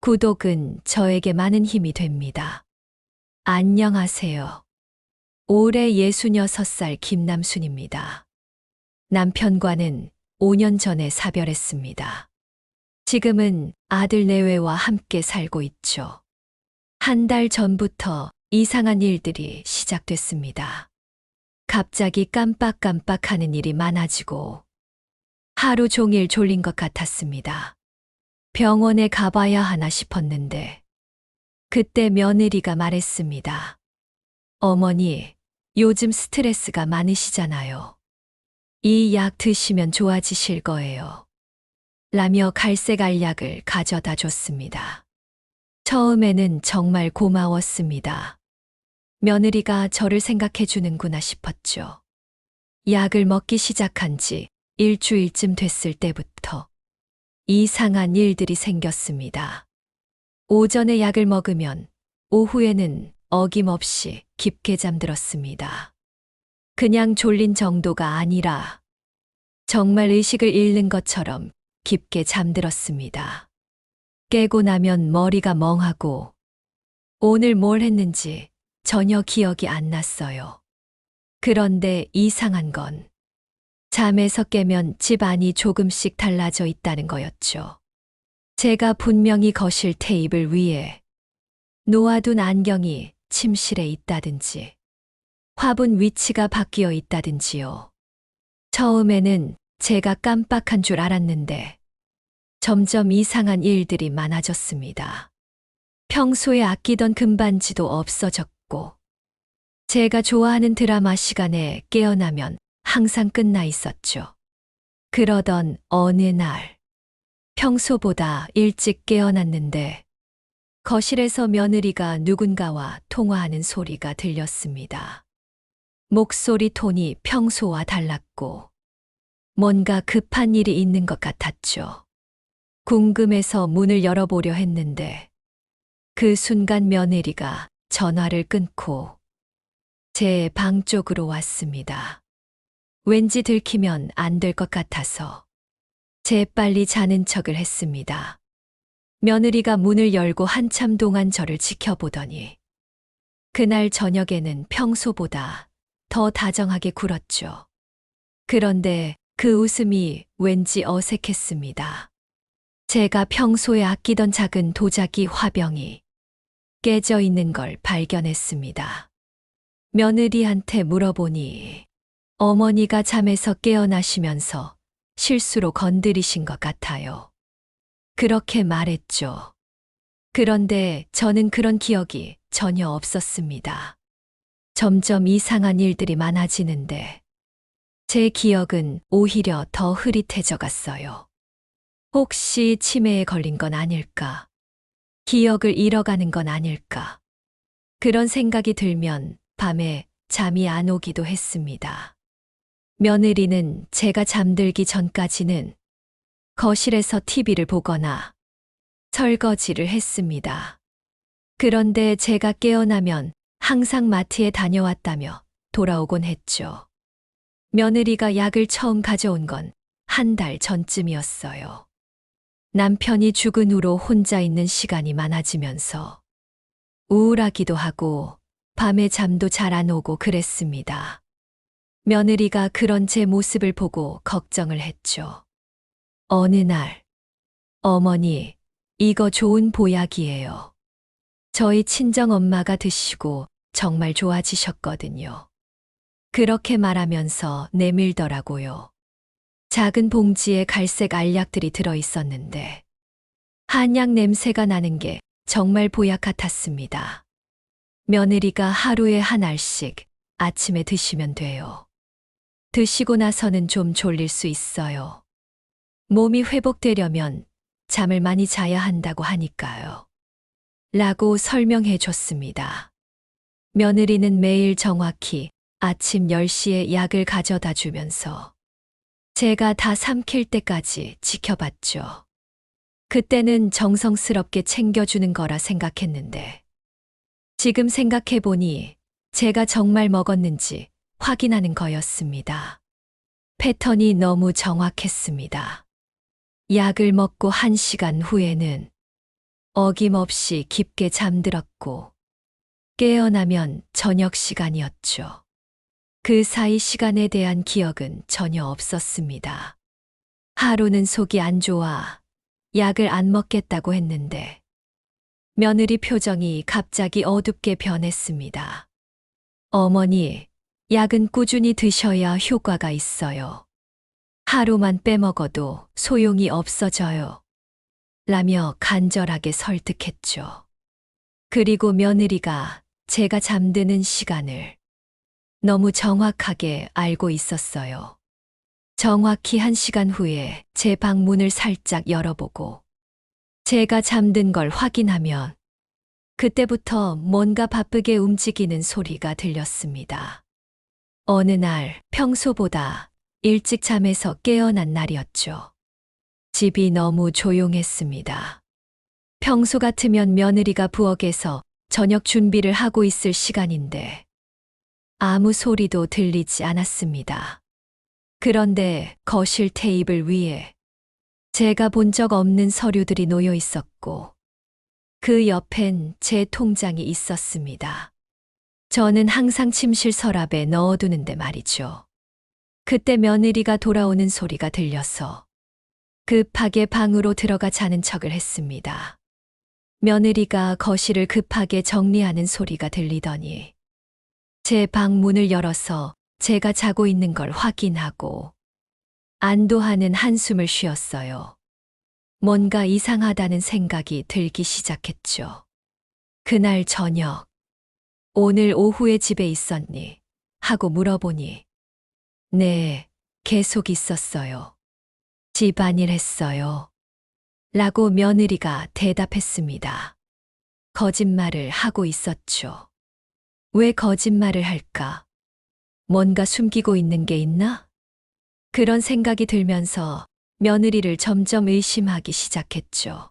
구독은 저에게 많은 힘이 됩니다. 안녕하세요. 올해 66살 김남순입니다. 남편과는 5년 전에 사별했습니다. 지금은 아들 내외와 함께 살고 있죠. 한 달 전부터 이상한 일들이 시작됐습니다. 갑자기 깜빡깜빡하는 일이 많아지고 하루 종일 졸린 것 같았습니다. 병원에 가봐야 하나 싶었는데 그때 며느리가 말했습니다. 어머니, 요즘 스트레스가 많으시잖아요. 이 약 드시면 좋아지실 거예요. 라며 갈색 알약을 가져다 줬습니다. 처음에는 정말 고마웠습니다. 며느리가 저를 생각해 주는구나 싶었죠. 약을 먹기 시작한 지 일주일쯤 됐을 때부터 이상한 일들이 생겼습니다. 오전에 약을 먹으면 오후에는 어김없이 깊게 잠들었습니다. 그냥 졸린 정도가 아니라 정말 의식을 잃는 것처럼 깊게 잠들었습니다. 깨고 나면 머리가 멍하고 오늘 뭘 했는지 전혀 기억이 안 났어요. 그런데 이상한 건 잠에서 깨면 집안이 조금씩 달라져 있다는 거였죠. 제가 분명히 거실 테이블 위에 놓아둔 안경이 침실에 있다든지, 화분 위치가 바뀌어 있다든지요. 처음에는 제가 깜빡한 줄 알았는데 점점 이상한 일들이 많아졌습니다. 평소에 아끼던 금반지도 없어졌고, 제가 좋아하는 드라마 시간에 깨어나면 항상 끝나 있었죠. 그러던 어느 날, 평소보다 일찍 깨어났는데 거실에서 며느리가 누군가와 통화하는 소리가 들렸습니다. 목소리 톤이 평소와 달랐고 뭔가 급한 일이 있는 것 같았죠. 궁금해서 문을 열어보려 했는데 그 순간 며느리가 전화를 끊고 제 방 쪽으로 왔습니다. 왠지 들키면 안 될 것 같아서 재빨리 자는 척을 했습니다. 며느리가 문을 열고 한참 동안 저를 지켜보더니 그날 저녁에는 평소보다 더 다정하게 굴었죠. 그런데 그 웃음이 왠지 어색했습니다. 제가 평소에 아끼던 작은 도자기 화병이 깨져 있는 걸 발견했습니다. 며느리한테 물어보니 어머니가 잠에서 깨어나시면서 실수로 건드리신 것 같아요. 그렇게 말했죠. 그런데 저는 그런 기억이 전혀 없었습니다. 점점 이상한 일들이 많아지는데 제 기억은 오히려 더 흐릿해져 갔어요. 혹시 치매에 걸린 건 아닐까? 기억을 잃어가는 건 아닐까? 그런 생각이 들면 밤에 잠이 안 오기도 했습니다. 며느리는 제가 잠들기 전까지는 거실에서 TV를 보거나 설거지를 했습니다. 그런데 제가 깨어나면 항상 마트에 다녀왔다며 돌아오곤 했죠. 며느리가 약을 처음 가져온 건 한 달 전쯤이었어요. 남편이 죽은 후로 혼자 있는 시간이 많아지면서 우울하기도 하고 밤에 잠도 잘 안 오고 그랬습니다. 며느리가 그런 제 모습을 보고 걱정을 했죠. 어느 날, 어머니, 이거 좋은 보약이에요. 저희 친정엄마가 드시고 정말 좋아지셨거든요. 그렇게 말하면서 내밀더라고요. 작은 봉지에 갈색 알약들이 들어 있었는데 한약 냄새가 나는 게 정말 보약 같았습니다. 며느리가 하루에 한 알씩 아침에 드시면 돼요. 드시고 나서는 좀 졸릴 수 있어요. 몸이 회복되려면 잠을 많이 자야 한다고 하니까요. 라고 설명해 줬습니다. 며느리는 매일 정확히 아침 10시에 약을 가져다 주면서 제가 다 삼킬 때까지 지켜봤죠. 그때는 정성스럽게 챙겨주는 거라 생각했는데 지금 생각해보니 제가 정말 먹었는지 확인하는 거였습니다. 패턴이 너무 정확했습니다. 약을 먹고 1시간 후에는 어김없이 깊게 잠들었고 깨어나면 저녁 시간이었죠. 그 사이 시간에 대한 기억은 전혀 없었습니다. 하루는 속이 안 좋아 약을 안 먹겠다고 했는데 며느리 표정이 갑자기 어둡게 변했습니다. 어머니, 약은 꾸준히 드셔야 효과가 있어요. 하루만 빼먹어도 소용이 없어져요. 라며 간절하게 설득했죠. 그리고 며느리가 제가 잠드는 시간을 너무 정확하게 알고 있었어요. 정확히 1시간 후에 제 방문을 살짝 열어보고 제가 잠든 걸 확인하면 그때부터 뭔가 바쁘게 움직이는 소리가 들렸습니다. 어느 날 평소보다 일찍 잠에서 깨어난 날이었죠. 집이 너무 조용했습니다. 평소 같으면 며느리가 부엌에서 저녁 준비를 하고 있을 시간인데 아무 소리도 들리지 않았습니다. 그런데 거실 테이블 위에 제가 본 적 없는 서류들이 놓여 있었고 그 옆엔 제 통장이 있었습니다. 저는 항상 침실 서랍에 넣어두는데 말이죠. 그때 며느리가 돌아오는 소리가 들려서 급하게 방으로 들어가 자는 척을 했습니다. 며느리가 거실을 급하게 정리하는 소리가 들리더니 제 방 문을 열어서 제가 자고 있는 걸 확인하고 안도하는 한숨을 쉬었어요. 뭔가 이상하다는 생각이 들기 시작했죠. 그날 저녁, 오늘 오후에 집에 있었니? 하고 물어보니, 네, 계속 있었어요. 집안일 했어요. 라고 며느리가 대답했습니다. 거짓말을 하고 있었죠. 왜 거짓말을 할까? 뭔가 숨기고 있는 게 있나? 그런 생각이 들면서 며느리를 점점 의심하기 시작했죠.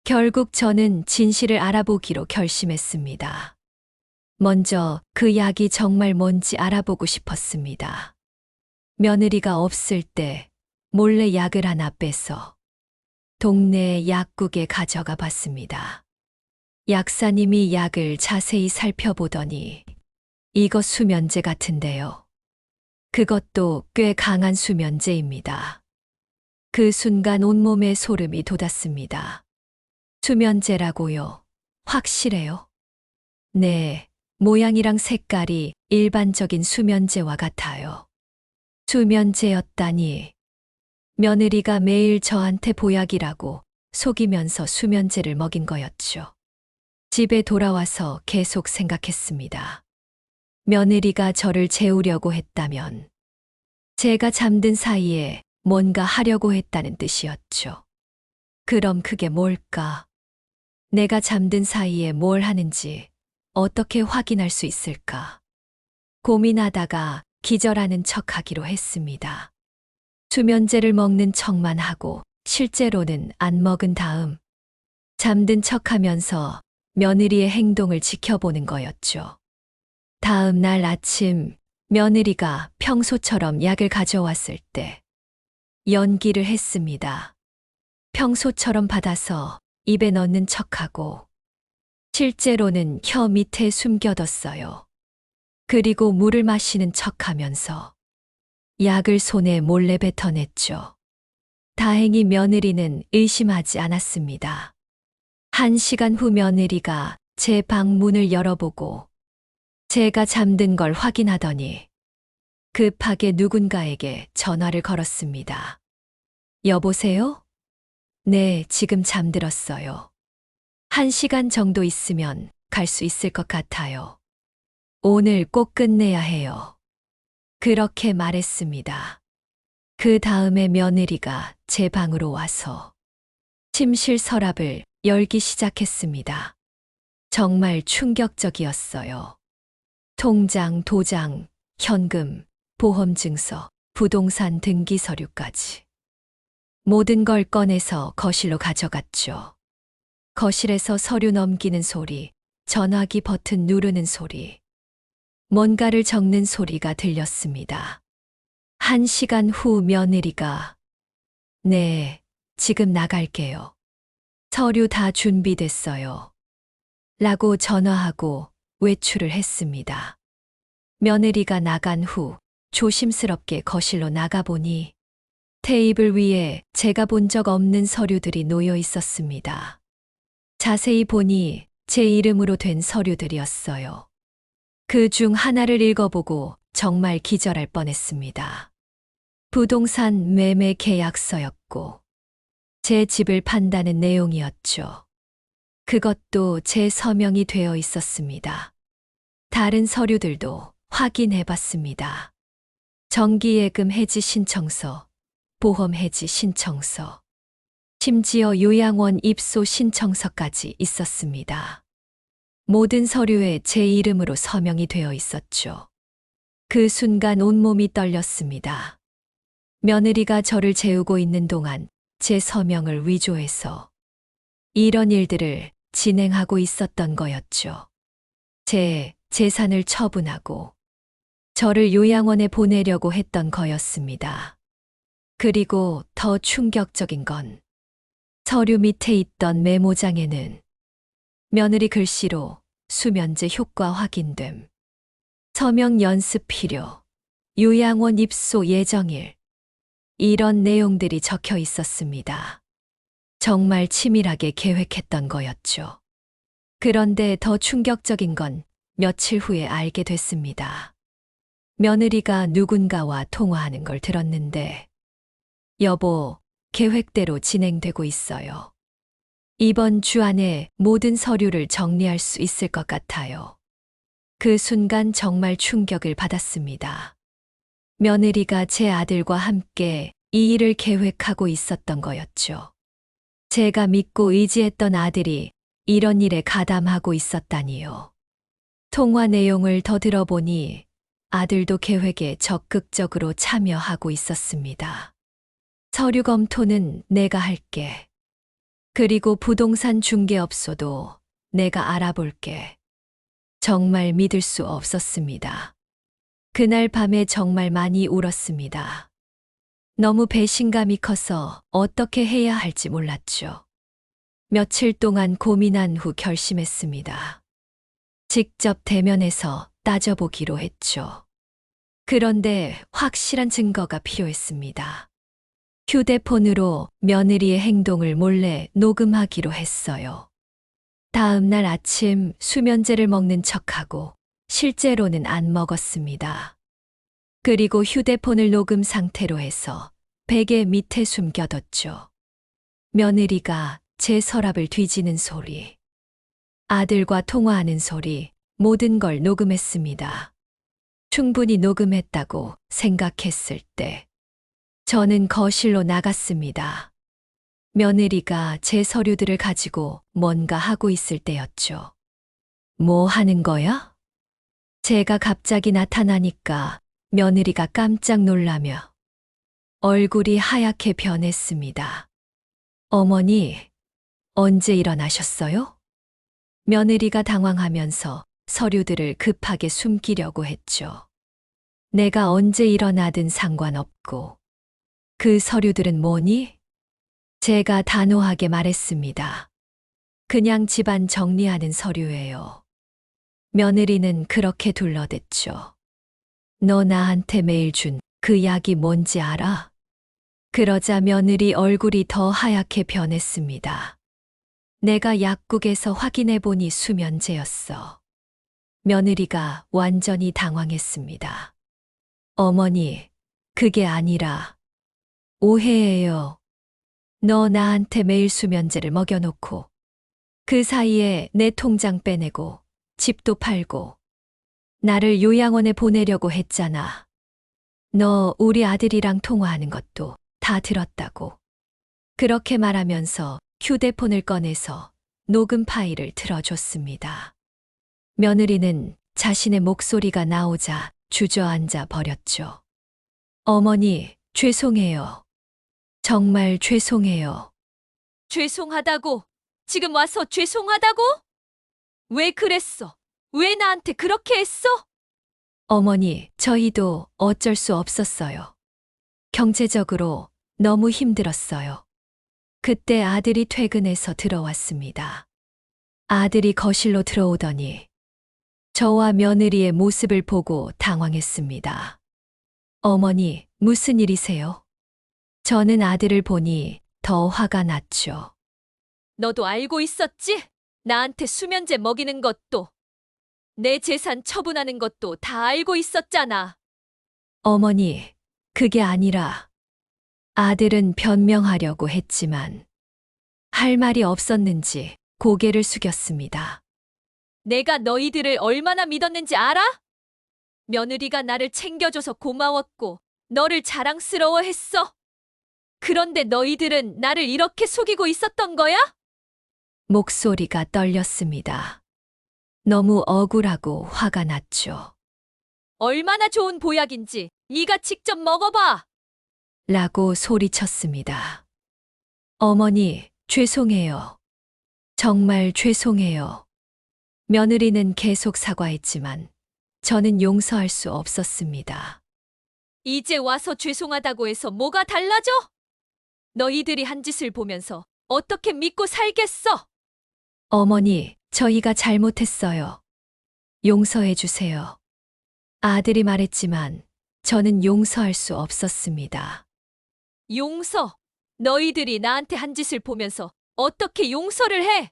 결국 저는 진실을 알아보기로 결심했습니다. 먼저 그 약이 정말 뭔지 알아보고 싶었습니다. 며느리가 없을 때 몰래 약을 하나 빼서 동네 약국에 가져가 봤습니다. 약사님이 약을 자세히 살펴보더니 이거 수면제 같은데요. 그것도 꽤 강한 수면제입니다. 그 순간 온몸에 소름이 돋았습니다. 수면제라고요? 확실해요? 네, 모양이랑 색깔이 일반적인 수면제와 같아요. 수면제였다니. 며느리가 매일 저한테 보약이라고 속이면서 수면제를 먹인 거였죠. 집에 돌아와서 계속 생각했습니다. 며느리가 저를 재우려고 했다면 제가 잠든 사이에 뭔가 하려고 했다는 뜻이었죠. 그럼 그게 뭘까? 내가 잠든 사이에 뭘 하는지 어떻게 확인할 수 있을까? 고민하다가 기절하는 척하기로 했습니다. 수면제를 먹는 척만 하고 실제로는 안 먹은 다음 잠든 척하면서 며느리의 행동을 지켜보는 거였죠. 다음 날 아침 며느리가 평소처럼 약을 가져왔을 때 연기를 했습니다. 평소처럼 받아서 입에 넣는 척하고 실제로는 혀 밑에 숨겨뒀어요. 그리고 물을 마시는 척하면서 약을 손에 몰래 뱉어냈죠. 다행히 며느리는 의심하지 않았습니다. 1시간 후 며느리가 제 방 문을 열어보고 제가 잠든 걸 확인하더니 급하게 누군가에게 전화를 걸었습니다. 여보세요? 네, 지금 잠들었어요. 1시간 정도 있으면 갈 수 있을 것 같아요. 오늘 꼭 끝내야 해요. 그렇게 말했습니다. 그 다음에 며느리가 제 방으로 와서 침실 서랍을 열기 시작했습니다. 정말 충격적이었어요. 통장, 도장, 현금, 보험증서, 부동산 등기 서류까지. 모든 걸 꺼내서 거실로 가져갔죠. 거실에서 서류 넘기는 소리, 전화기 버튼 누르는 소리, 뭔가를 적는 소리가 들렸습니다. 1시간 후 며느리가 네, 지금 나갈게요. 서류 다 준비됐어요. 라고 전화하고 외출을 했습니다. 며느리가 나간 후 조심스럽게 거실로 나가보니 테이블 위에 제가 본 적 없는 서류들이 놓여 있었습니다. 자세히 보니 제 이름으로 된 서류들이었어요. 그 중 하나를 읽어보고 정말 기절할 뻔했습니다. 부동산 매매 계약서였고 제 집을 판다는 내용이었죠. 그것도 제 서명이 되어 있었습니다. 다른 서류들도 확인해 봤습니다. 정기예금 해지 신청서, 보험 해지 신청서, 심지어 요양원 입소 신청서까지 있었습니다. 모든 서류에 제 이름으로 서명이 되어 있었죠. 그 순간 온몸이 떨렸습니다. 며느리가 저를 재우고 있는 동안 제 서명을 위조해서 이런 일들을 진행하고 있었던 거였죠. 제 재산을 처분하고 저를 요양원에 보내려고 했던 거였습니다. 그리고 더 충격적인 건 서류 밑에 있던 메모장에는 며느리 글씨로 수면제 효과 확인됨, 서명 연습 필요, 요양원 입소 예정일, 이런 내용들이 적혀 있었습니다. 정말 치밀하게 계획했던 거였죠. 그런데 더 충격적인 건 며칠 후에 알게 됐습니다. 며느리가 누군가와 통화하는 걸 들었는데, 여보, 계획대로 진행되고 있어요. 이번 주 안에 모든 서류를 정리할 수 있을 것 같아요. 그 순간 정말 충격을 받았습니다. 며느리가 제 아들과 함께 이 일을 계획하고 있었던 거였죠. 제가 믿고 의지했던 아들이 이런 일에 가담하고 있었다니요. 통화 내용을 더 들어보니 아들도 계획에 적극적으로 참여하고 있었습니다. 서류 검토는 내가 할게. 그리고 부동산 중개업소도 내가 알아볼게. 정말 믿을 수 없었습니다. 그날 밤에 정말 많이 울었습니다. 너무 배신감이 커서 어떻게 해야 할지 몰랐죠. 며칠 동안 고민한 후 결심했습니다. 직접 대면해서 따져보기로 했죠. 그런데 확실한 증거가 필요했습니다. 휴대폰으로 며느리의 행동을 몰래 녹음하기로 했어요. 다음 날 아침 수면제를 먹는 척하고 실제로는 안 먹었습니다. 그리고 휴대폰을 녹음 상태로 해서 베개 밑에 숨겨뒀죠. 며느리가 제 서랍을 뒤지는 소리, 아들과 통화하는 소리, 모든 걸 녹음했습니다. 충분히 녹음했다고 생각했을 때 저는 거실로 나갔습니다. 며느리가 제 서류들을 가지고 뭔가 하고 있을 때였죠. 뭐 하는 거야? 제가 갑자기 나타나니까 며느리가 깜짝 놀라며 얼굴이 하얗게 변했습니다. 어머니, 언제 일어나셨어요? 며느리가 당황하면서 서류들을 급하게 숨기려고 했죠. 내가 언제 일어나든 상관없고 그 서류들은 뭐니? 제가 단호하게 말했습니다. 그냥 집안 정리하는 서류예요. 며느리는 그렇게 둘러댔죠. 너 나한테 매일 준 그 약이 뭔지 알아? 그러자 며느리 얼굴이 더 하얗게 변했습니다. 내가 약국에서 확인해 보니 수면제였어. 며느리가 완전히 당황했습니다. 어머니, 그게 아니라 오해예요. 너 나한테 매일 수면제를 먹여놓고 그 사이에 내 통장 빼내고 집도 팔고 나를 요양원에 보내려고 했잖아. 너 우리 아들이랑 통화하는 것도 다 들었다고. 그렇게 말하면서 휴대폰을 꺼내서 녹음 파일을 틀어줬습니다. 며느리는 자신의 목소리가 나오자 주저앉아 버렸죠. 어머니, 죄송해요. 정말 죄송해요. 죄송하다고? 지금 와서 죄송하다고? 왜 그랬어? 왜 나한테 그렇게 했어? 어머니, 저희도 어쩔 수 없었어요. 경제적으로 너무 힘들었어요. 그때 아들이 퇴근해서 들어왔습니다. 아들이 거실로 들어오더니 저와 며느리의 모습을 보고 당황했습니다. 어머니, 무슨 일이세요? 저는 아들을 보니 더 화가 났죠. 너도 알고 있었지? 나한테 수면제 먹이는 것도, 내 재산 처분하는 것도 다 알고 있었잖아. 어머니, 그게 아니라 아들은 변명하려고 했지만 할 말이 없었는지 고개를 숙였습니다. 내가 너희들을 얼마나 믿었는지 알아? 며느리가 나를 챙겨줘서 고마웠고, 너를 자랑스러워했어. 그런데 너희들은 나를 이렇게 속이고 있었던 거야? 목소리가 떨렸습니다. 너무 억울하고 화가 났죠. 얼마나 좋은 보약인지 네가 직접 먹어봐. 라고 소리쳤습니다. 어머니, 죄송해요. 정말 죄송해요. 며느리는 계속 사과했지만 저는 용서할 수 없었습니다. 이제 와서 죄송하다고 해서 뭐가 달라져? 너희들이 한 짓을 보면서 어떻게 믿고 살겠어? 어머니, 저희가 잘못했어요. 용서해 주세요. 아들이 말했지만 저는 용서할 수 없었습니다. 용서. 너희들이 나한테 한 짓을 보면서 어떻게 용서를 해?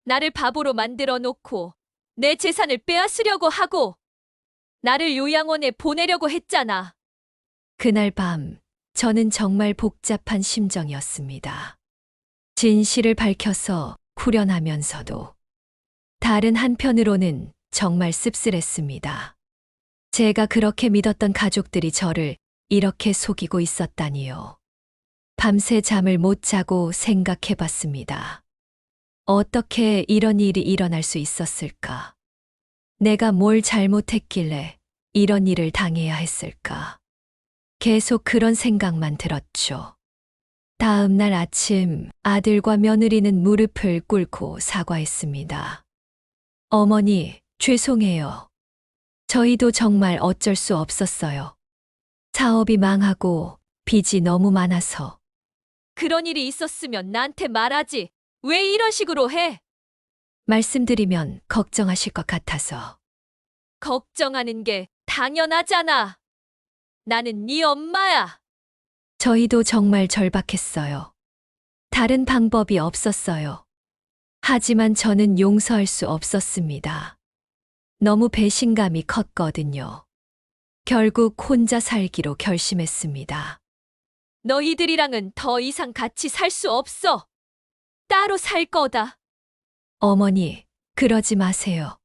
나를 바보로 만들어 놓고 내 재산을 빼앗으려고 하고 나를 요양원에 보내려고 했잖아. 그날 밤 저는 정말 복잡한 심정이었습니다. 진실을 밝혀서 후련하면서도 다른 한편으로는 정말 씁쓸했습니다. 제가 그렇게 믿었던 가족들이 저를 이렇게 속이고 있었다니요. 밤새 잠을 못 자고 생각해 봤습니다. 어떻게 이런 일이 일어날 수 있었을까? 내가 뭘 잘못했길래 이런 일을 당해야 했을까? 계속 그런 생각만 들었죠. 다음 날 아침 아들과 며느리는 무릎을 꿇고 사과했습니다. 어머니, 죄송해요. 저희도 정말 어쩔 수 없었어요. 사업이 망하고 빚이 너무 많아서. 그런 일이 있었으면 나한테 말하지. 왜 이런 식으로 해? 말씀드리면 걱정하실 것 같아서. 걱정하는 게 당연하잖아. 나는 네 엄마야. 저희도 정말 절박했어요. 다른 방법이 없었어요. 하지만 저는 용서할 수 없었습니다. 너무 배신감이 컸거든요. 결국 혼자 살기로 결심했습니다. 너희들이랑은 더 이상 같이 살 수 없어. 따로 살 거다. 어머니, 그러지 마세요.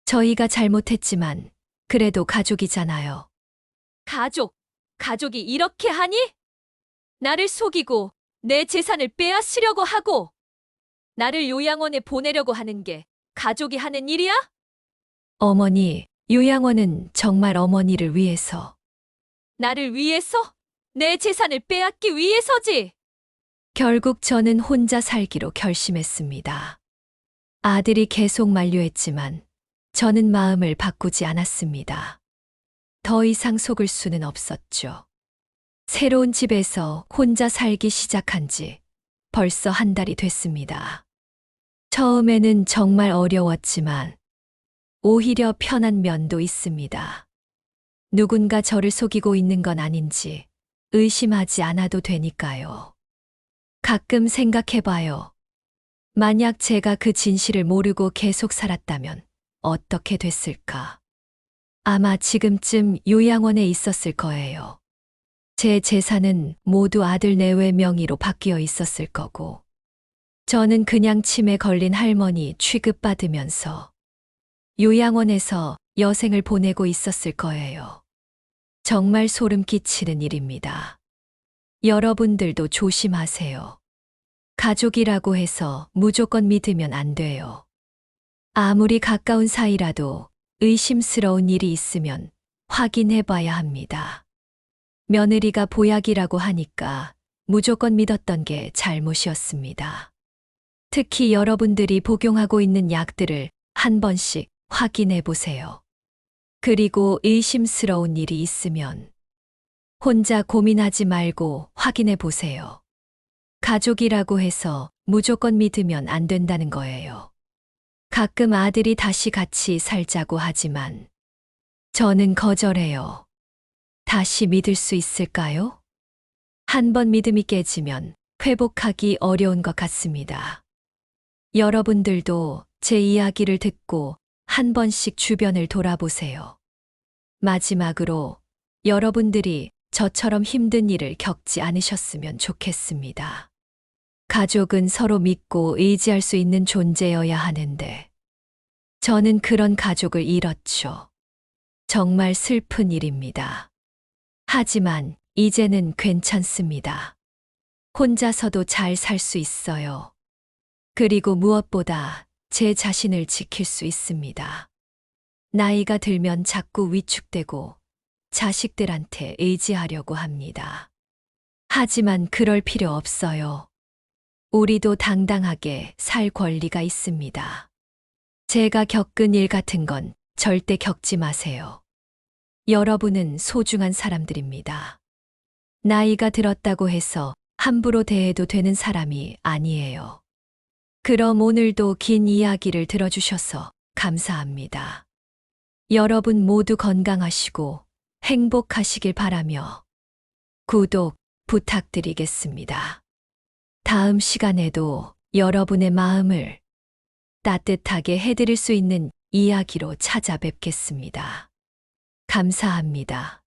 저희가 잘못했지만 그래도 가족이잖아요. 가족이 이렇게 하니? 나를 속이고 내 재산을 빼앗으려고 하고 나를 요양원에 보내려고 하는 게 가족이 하는 일이야? 어머니, 요양원은 정말 어머니를 위해서. 나를 위해서? 내 재산을 빼앗기 위해서지. 결국 저는 혼자 살기로 결심했습니다. 아들이 계속 만류했지만 저는 마음을 바꾸지 않았습니다. 더 이상 속을 수는 없었죠. 새로운 집에서 혼자 살기 시작한 지 벌써 한 달이 됐습니다. 처음에는 정말 어려웠지만 오히려 편한 면도 있습니다. 누군가 저를 속이고 있는 건 아닌지 의심하지 않아도 되니까요. 가끔 생각해봐요. 만약 제가 그 진실을 모르고 계속 살았다면 어떻게 됐을까? 아마 지금쯤 요양원에 있었을 거예요. 제 재산은 모두 아들 내외 명의로 바뀌어 있었을 거고, 저는 그냥 치매 걸린 할머니 취급받으면서 요양원에서 여생을 보내고 있었을 거예요. 정말 소름 끼치는 일입니다. 여러분들도 조심하세요. 가족이라고 해서 무조건 믿으면 안 돼요. 아무리 가까운 사이라도 의심스러운 일이 있으면 확인해 봐야 합니다. 며느리가 보약이라고 하니까 무조건 믿었던 게 잘못이었습니다. 특히 여러분들이 복용하고 있는 약들을 한 번씩 확인해 보세요. 그리고 의심스러운 일이 있으면 혼자 고민하지 말고 확인해 보세요. 가족이라고 해서 무조건 믿으면 안 된다는 거예요. 가끔 아들이 다시 같이 살자고 하지만 저는 거절해요. 다시 믿을 수 있을까요? 한 번 믿음이 깨지면 회복하기 어려운 것 같습니다. 여러분들도 제 이야기를 듣고 한 번씩 주변을 돌아보세요. 마지막으로 여러분들이 저처럼 힘든 일을 겪지 않으셨으면 좋겠습니다. 가족은 서로 믿고 의지할 수 있는 존재여야 하는데, 저는 그런 가족을 잃었죠. 정말 슬픈 일입니다. 하지만 이제는 괜찮습니다. 혼자서도 잘 살 수 있어요. 그리고 무엇보다 제 자신을 지킬 수 있습니다. 나이가 들면 자꾸 위축되고 자식들한테 의지하려고 합니다. 하지만 그럴 필요 없어요. 우리도 당당하게 살 권리가 있습니다. 제가 겪은 일 같은 건 절대 겪지 마세요. 여러분은 소중한 사람들입니다. 나이가 들었다고 해서 함부로 대해도 되는 사람이 아니에요. 그럼 오늘도 긴 이야기를 들어주셔서 감사합니다. 여러분 모두 건강하시고 행복하시길 바라며 구독 부탁드리겠습니다. 다음 시간에도 여러분의 마음을 따뜻하게 해드릴 수 있는 이야기로 찾아뵙겠습니다. 감사합니다.